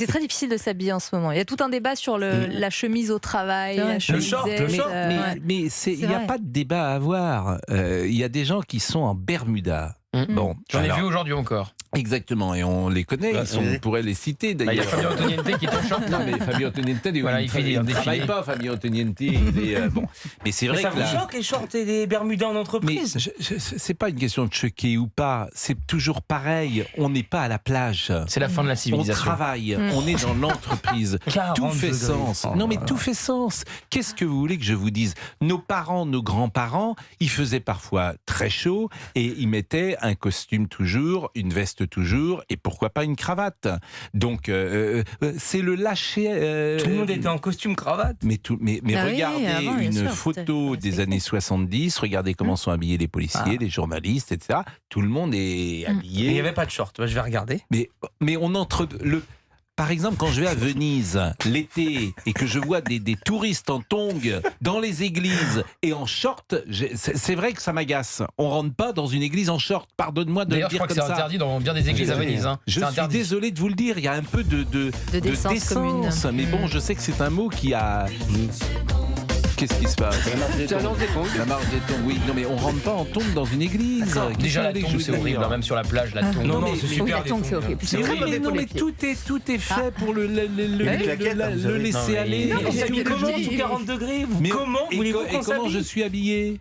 C'est très difficile de s'habiller en ce moment. Il y a tout un débat sur la chemise au travail, la chemisette, le short. Mais il n'y a pas de débat à avoir. Il y a des gens qui sont en Bermuda. Bon, j'en ai vu aujourd'hui encore. Exactement, et on les connaît, on pourrait les citer d'ailleurs. Il y a Fabio Antoniente qui est en short. Non, mais Fabio Antoniente, voilà, il ne travaille pas, Fabio Antoniente. Bon. Mais c'est vrai ça que vous choque les shorts et les bermudas en entreprise? Mais c'est pas une question de choquer ou pas, c'est toujours pareil. On n'est pas à la plage. C'est la fin de la civilisation. On travaille, on est dans l'entreprise. Tout fait sens. Non, mais tout fait sens. Qu'est-ce que vous voulez que je vous dise? Nos parents, nos grands-parents, ils faisaient parfois très chaud et ils mettaient un costume toujours, une veste toujours, et pourquoi pas une cravate. Donc c'est le lâcher. Tout le monde était en costume cravate. Mais regardez une photo des années 70, regardez comment sont habillés les policiers, les journalistes, etc. Tout le monde est habillé. Il n'y avait pas de short, je vais regarder. Mais on entre Par exemple, quand je vais à Venise l'été et que je vois des touristes en tongs dans les églises et en short, c'est vrai que ça m'agace. On rentre pas dans une église en short. Pardonne-moi de le dire comme ça. D'ailleurs, je crois que c'est interdit dans bien des églises à Venise. Je suis désolé de vous le dire. Il y a un peu de décence commune. Mais bon, je sais que c'est un mot qui a... Qu'est-ce qui se passe? La marche des tongs, oui. Non, mais on rentre pas en tongs dans une église. Déjà, la tongue, c'est horrible. Même sur la plage, la tongue. Non, c'est super. La tongue, c'est horrible. Non, mais tout est fait pour le laisser aller. Non, mais comment sous 40 degrés? Comment voulez-vous qu'on comment je suis habillé?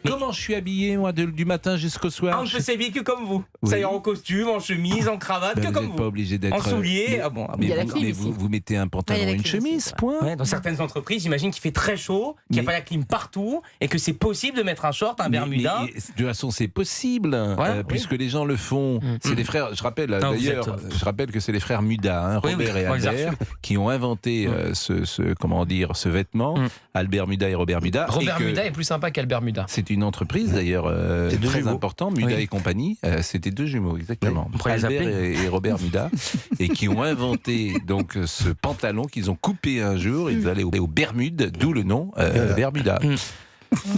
Comment je suis habillé, moi, du matin jusqu'au soir? On ne peut s'habiller que comme vous. Ça y est, en costume, en chemise, en cravate, que comme vous. Vous n'êtes pas obligé d'être... En souliers. Mais vous mettez un pantalon et une chemise, point. Ouais, dans certaines entreprises, j'imagine qu'il fait très chaud, qu'il n'y a pas la clim partout, et que c'est possible de mettre un short, un bermuda. Mais de toute façon, c'est possible, puisque les gens le font. C'est les frères, je rappelle que c'est les frères Muda, Robert et Albert, qui ont inventé ce vêtement, Albert Muda et Robert Muda. Robert Muda est plus sympa qu'Albert Muda. C'est une entreprise d'ailleurs très importante, Muda et compagnie. C'était deux jumeaux, exactement. Albert et Robert Muda, et qui ont inventé donc ce pantalon qu'ils ont coupé un jour. Ils allaient aux Bermudes, d'où le nom Bermuda.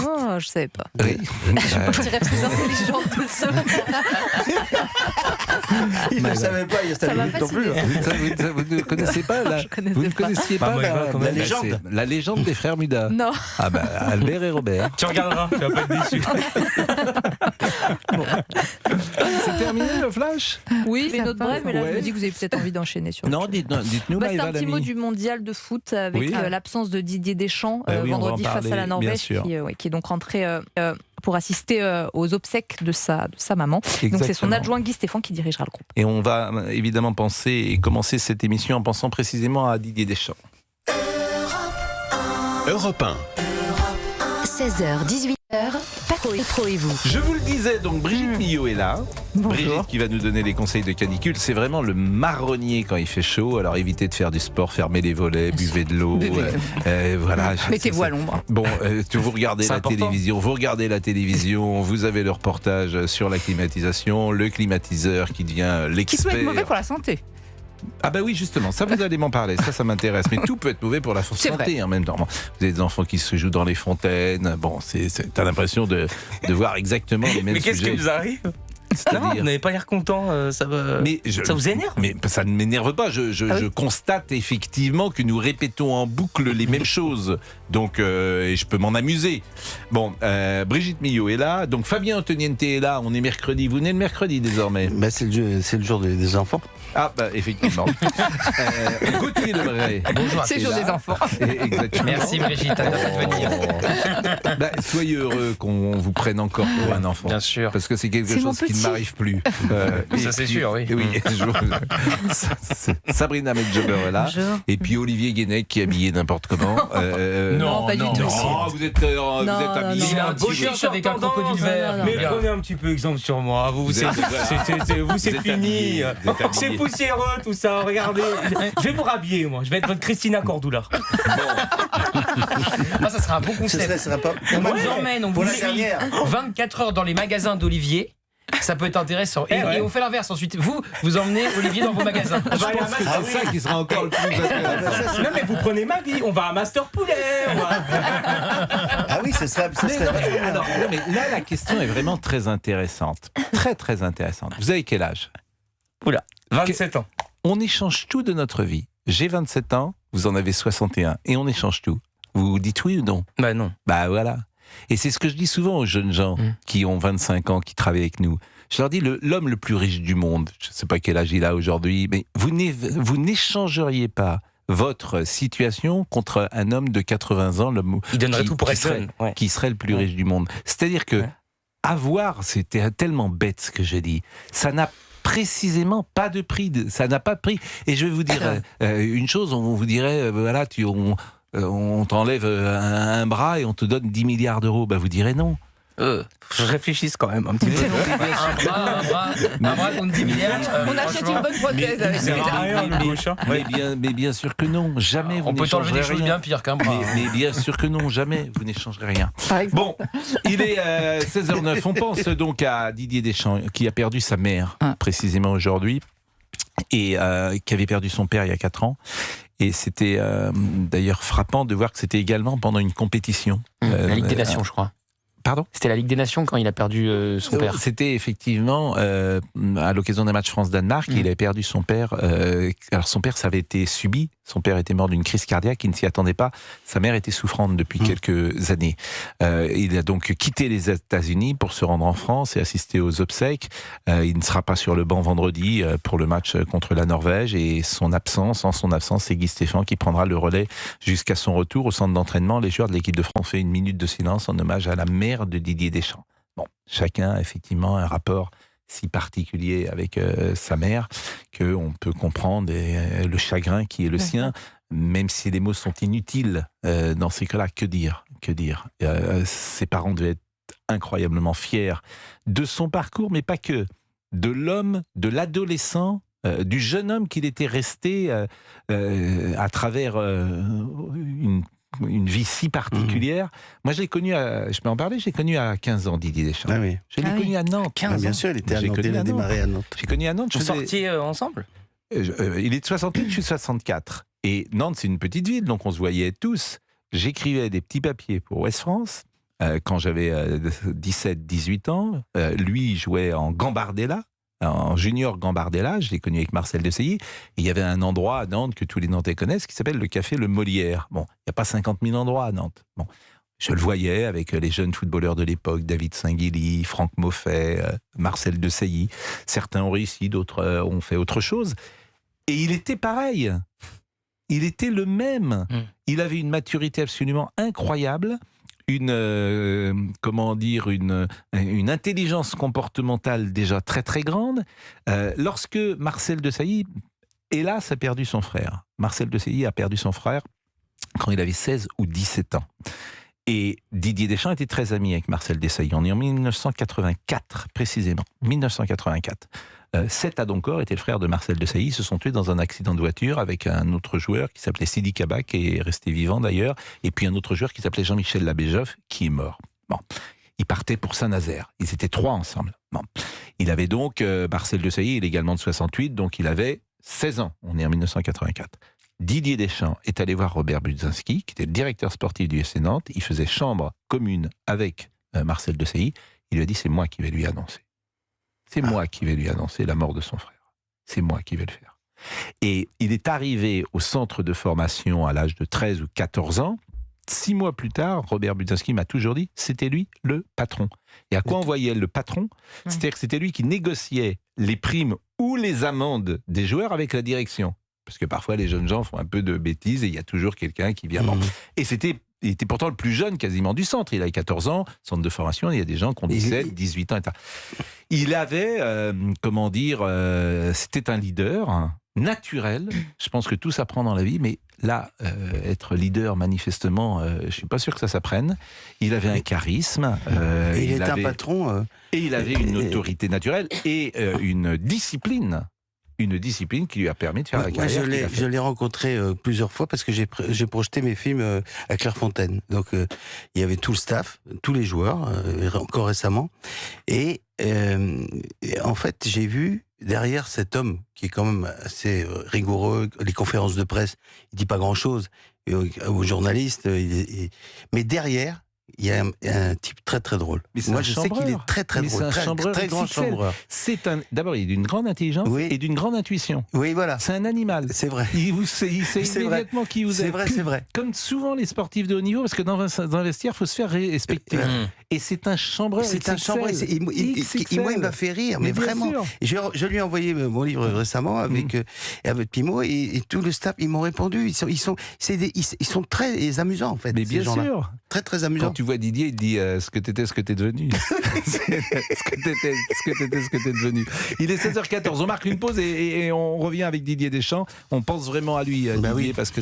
Oh, je savais pas. Oui. Je dirais plus intelligente que ça. Il ne savait pas, il y a cette minute non plus. Vous ne connaissez pas vous ne connaissiez pas la légende. La légende des frères Muda. Non. Ah bah Albert et Robert. Tu regarderas, tu vas pas être déçu. C'est terminé le flash? Oui, c'est notre bref, mais là je me dis que vous avez peut-être envie d'enchaîner sur. Non, dites-nous. C'est un petit mot du mondial de foot avec l'absence de Didier Deschamps vendredi face à la Norvège qui est donc rentré pour assister aux obsèques de sa maman. Exactement. Donc c'est son adjoint Guy Stéphane qui dirigera le groupe. Et on va évidemment penser et commencer cette émission en pensant précisément à Didier Deschamps. Europe 1. 16h, 18h, Pro et vous. Je vous le disais, donc Brigitte Millot est là. Bonjour. Brigitte qui va nous donner les conseils de canicule. C'est vraiment le marronnier quand il fait chaud. Alors évitez de faire du sport, fermez les volets, buvez de l'eau. Voilà. Mettez-vous à l'ombre. Bon, vous regardez télévision. Vous regardez la télévision. Vous avez le reportage sur la climatisation, le climatiseur qui devient l'expert. Qui peut être mauvais pour la santé. Ah bah oui, justement, ça vous allez m'en parler, ça m'intéresse. Mais tout peut être mauvais pour la santé en même temps. Vous avez des enfants qui se jouent dans les fontaines. Bon, t'as l'impression de voir exactement les mêmes sujets. Mais qu'est-ce qui nous arrive? Non, vous n'avez pas l'air content, ça vous énerve? Mais ça ne m'énerve pas, je constate effectivement que nous répétons en boucle les mêmes choses, donc et je peux m'en amuser. Bon, Brigitte Millot est là, donc Fabien Antoniente est là, on est mercredi, vous venez le mercredi désormais. C'est le jour des enfants. Ah bah effectivement. Gauthier Lebray, bonjour. C'est le jour des enfants. Exactement. Merci Brigitte, à de venir. Soyez heureux qu'on vous prenne encore pour un enfant. Bien sûr. Parce que c'est quelque chose qui ne m'arrive plus. Ça c'est sûr, oui. Sabrina Medjober est là. Bonjour. Et puis Olivier Guénec qui est habillé n'importe comment. Non, pas du tout. Vous êtes habillé. Il a un t-shirt avec un crocodile vert. Mais prenez un petit peu exemple sur moi. Vous c'est fini. C'est poussiéreux tout ça, regardez. Je vais vous rhabiller, moi. Je vais être votre Christina Cordula. Moi, ça sera un bon concept. On vous emmène, on vous suit 24 heures dans les magasins d'Olivier. Ça peut être intéressant. Et on fait l'inverse ensuite. Vous emmenez Olivier dans vos magasins. Je pense que c'est ça qui sera encore le plus intéressant. Non mais vous prenez ma vie. On va à Master Poulet. Ah oui, ce serait alors, non, mais là, la question est vraiment très intéressante. Très, très intéressante. Vous avez quel âge? Oula, 27 ans. On échange tout de notre vie. J'ai 27 ans, vous en avez 61, et on échange tout. Vous dites oui ou non ? Bah non. Bah voilà. Et c'est ce que je dis souvent aux jeunes gens qui ont 25 ans, qui travaillent avec nous. Je leur dis, l'homme le plus riche du monde, je ne sais pas quel âge il a aujourd'hui, mais vous n'échangeriez pas votre situation contre un homme de 80 ans, l'homme il donnerait tout pour être jeune, qui serait le plus riche du monde. C'est-à-dire que avoir, c'était tellement bête ce que j'ai dit, ça n'a précisément pas de prix, ça n'a pas de prix. Et je vais vous dire une chose, on vous dirait, voilà, on t'enlève un bras et on te donne 10 milliards d'euros. Bah vous direz non. Je réfléchisse quand même un petit peu. un bras contre 10 milliards. On achète une bonne prothèse avec ça. Mais bien sûr que non, jamais vous n'échangerez rien. On peut t'enlever des choses bien pires qu'un bras. Mais bien sûr que non, jamais vous n'échangerez rien. Bon, il est 16h09. On pense donc à Didier Deschamps qui a perdu sa mère précisément aujourd'hui et qui avait perdu son père il y a 4 ans. Et c'était d'ailleurs frappant de voir que c'était également pendant une compétition. La Ligue des Nations, je crois. Pardon ? C'était la Ligue des Nations quand il a perdu son père. C'était effectivement à l'occasion d'un match France-Danemark, il avait perdu son père. Alors son père, ça avait été subi. Son père était mort d'une crise cardiaque, il ne s'y attendait pas. Sa mère était souffrante depuis quelques années. Il a donc quitté les États-Unis pour se rendre en France et assister aux obsèques. Il ne sera pas sur le banc vendredi pour le match contre la Norvège. Et en son absence, c'est Guy Stéphane qui prendra le relais jusqu'à son retour au centre d'entraînement. Les joueurs de l'équipe de France font une minute de silence en hommage à la mère de Didier Deschamps. Bon, chacun a effectivement un rapport si particulier avec sa mère qu'on peut comprendre le chagrin qui est le sien, même si les mots sont inutiles dans ces cas-là. Que dire ? Ses parents devaient être incroyablement fiers de son parcours, mais pas que, de l'homme, de l'adolescent, du jeune homme qu'il était resté à travers une vie si particulière. Moi, je l'ai connu, je peux en parler, j'ai connu à 15 ans Didier Deschamps. Ah oui. Je l'ai connu à Nantes. 15 ans. Bien sûr, il était à Nantes, il a démarré à Nantes. J'ai connu à Nantes. Vous sortiez ensemble ? Il est de 68, je suis de 64. Et Nantes, c'est une petite ville, donc on se voyait tous. J'écrivais des petits papiers pour Ouest France quand j'avais 17-18 ans. Lui, il jouait en Gambardella. En junior Gambardella, je l'ai connu avec Marcel Desailly, et il y avait un endroit à Nantes que tous les Nantais connaissent qui s'appelle le Café Le Molière. Bon, il n'y a pas 50 000 endroits à Nantes. Bon, je le voyais avec les jeunes footballeurs de l'époque, David Saint-Guilly, Franck Moffet, Marcel Desailly. Certains ont réussi, d'autres ont fait autre chose. Et il était pareil. Il était le même. Il avait une maturité absolument incroyable. Une intelligence comportementale déjà très très grande. Lorsque Marcel Desailly, hélas, a perdu son frère. Marcel Desailly a perdu son frère quand il avait 16 ou 17 ans. Et Didier Deschamps était très ami avec Marcel Desailly. On est en 1984, précisément. 1984. Seth Adoncor était le frère de Marcel Desailly. Ils se sont tués dans un accident de voiture avec un autre joueur qui s'appelait Sidi Kaba, qui est resté vivant d'ailleurs, et puis un autre joueur qui s'appelait Jean-Michel Labéjoff, qui est mort. Bon. Ils partaient pour Saint-Nazaire. Ils étaient 3 ensemble. Bon. Il avait donc, Marcel Desailly, il est également de 68, donc il avait 16 ans. On est en 1984. Didier Deschamps est allé voir Robert Budzinski, qui était le directeur sportif du FC Nantes. Il faisait chambre commune avec Marcel Desailly. Il lui a dit, c'est moi qui vais lui annoncer. C'est moi qui vais lui annoncer la mort de son frère. C'est moi qui vais le faire. Et il est arrivé au centre de formation à l'âge de 13 ou 14 ans. 6 mois plus tard, Robert Budzinski m'a toujours dit, c'était lui le patron. Et à quoi on voyait le patron ? C'est-à-dire que c'était lui qui négociait les primes ou les amendes des joueurs avec la direction. Parce que parfois, les jeunes gens font un peu de bêtises et il y a toujours quelqu'un qui vient... Et il était pourtant le plus jeune quasiment du centre. Il avait 14 ans, centre de formation, il y a des gens qui ont 17, 18 ans, etc. Il avait, c'était un leader naturel. Je pense que tout s'apprend dans la vie, mais là, être leader, manifestement, je ne suis pas sûr que ça s'apprenne. Il avait un charisme. Il était un patron. Et il avait une autorité naturelle et une discipline. Une discipline qui lui a permis de faire la carrière. Je l'ai rencontré plusieurs fois parce que j'ai projeté mes films à Clairefontaine. Donc il y avait tout le staff, tous les joueurs, encore récemment. Et en fait, j'ai vu derrière cet homme qui est quand même assez rigoureux, les conférences de presse, il dit pas grand-chose aux journalistes. Mais derrière, il y a un type très très drôle. Moi, je sais qu'il est très très drôle. C'est un chambreur, très grand chambreur. D'abord, il est d'une grande intelligence et d'une grande intuition. Oui, voilà. C'est un animal. C'est vrai. Il sait immédiatement qui vous êtes. C'est vrai. Comme souvent les sportifs de haut niveau, parce que dans un vestiaire, il faut se faire respecter. Et c'est un chambreur. C'est un chambreur. Moi, il m'a fait rire, mais vraiment. Je lui ai envoyé mon livre récemment avec Pimo et tout le staff. Ils m'ont répondu. Ils sont très amusants en fait. Mais bien sûr. Très très amusants. Quand tu vois Didier, il te dit ce que t'étais, ce que t'es devenu. ce que t'es devenu. Il est 16h14. On marque une pause et on revient avec Didier Deschamps. On pense vraiment à lui, Didier, parce que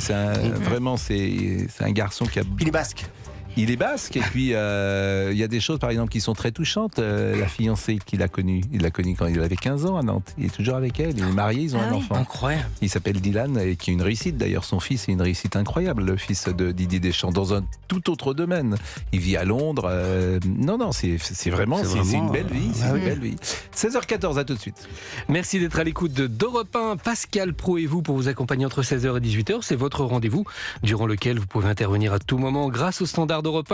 vraiment c'est un garçon qui a. Il est basque. Il est basque et puis il y a des choses par exemple qui sont très touchantes. La fiancée qu'il a connue, il l'a connue quand il avait 15 ans à Nantes. Il est toujours avec elle, il est marié, ils ont un enfant. Incroyable. Il s'appelle Dylan et qui a une réussite. D'ailleurs son fils est une réussite incroyable, le fils de Didier Deschamps, dans un tout autre domaine. Il vit à Londres. Non, c'est vraiment une belle vie. C'est une belle vie. 16h14, à tout de suite. Merci d'être à l'écoute d'Europe 1. Pascal Praud et vous pour vous accompagner entre 16h et 18h. C'est votre rendez-vous durant lequel vous pouvez intervenir à tout moment grâce au standard d'Europe 1.